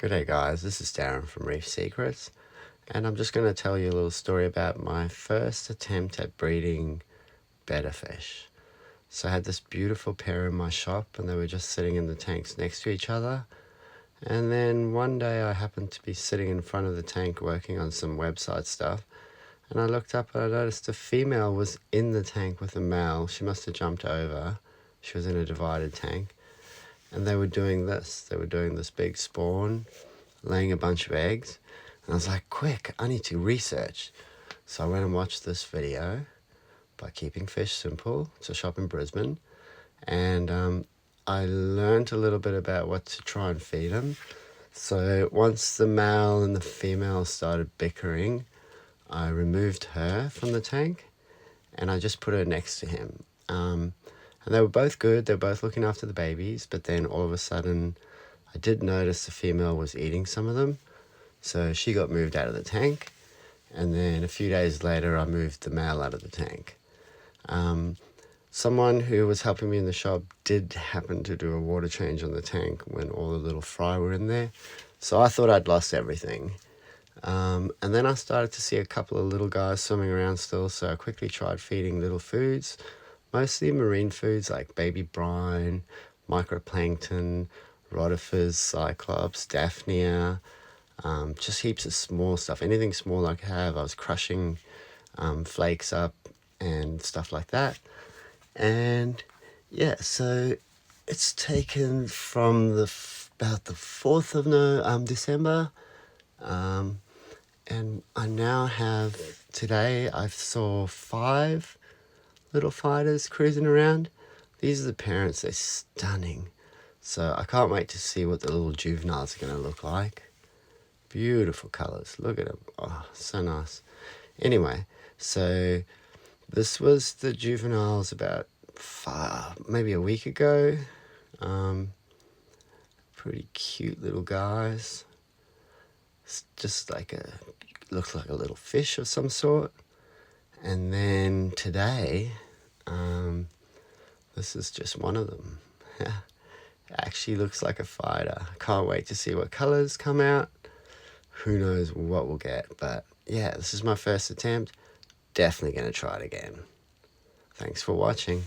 G'day guys, this is Darren from Reef Secrets, and I'm just going to tell you a little story about my first attempt at breeding betta fish. So I had this beautiful pair in my shop and they were just sitting in the tanks next to each other, and then one day I happened to be sitting in front of the tank working on some website stuff, and I looked up and I noticed a female was in the tank with a male. She must have jumped over. She was in a divided tank. And they were doing this. They were doing this big spawn, laying a bunch of eggs. And I was like, quick, I need to research. So I went and watched this video by Keeping Fish Simple. It's a shop in Brisbane. And I learned a little bit about what to try and feed them. So once the male and the female started bickering, I removed her from the tank and I just put her next to him. And they were both good, they were both looking after the babies, but then all of a sudden I did notice the female was eating some of them. So she got moved out of the tank, and then a few days later I moved the male out of the tank. Someone who was helping me in the shop did happen to do a water change on the tank when all the little fry were in there. So I thought I'd lost everything. And then I started to see a couple of little guys swimming around still, so I quickly tried feeding little foods. Mostly marine foods like baby brine, microplankton, rotifers, cyclops, daphnia, just heaps of small stuff. Anything small I could have, I was crushing flakes up and stuff like that. And yeah, so it's taken from about the 4th of December, and I now have, today I saw 5 little fighters cruising around. These are the parents. They're stunning. So I can't wait to see what the little juveniles are going to look like. Beautiful colors. Look at them. Oh, so nice. Anyway, so this was the juveniles about maybe a week ago. Pretty cute little guys. It's just looks like a little fish of some sort. And then today, this is just one of them. It actually looks like a fighter. Can't wait to see what colors come out. Who knows what we'll get. But yeah, this is my first attempt. Definitely going to try it again. Thanks for watching.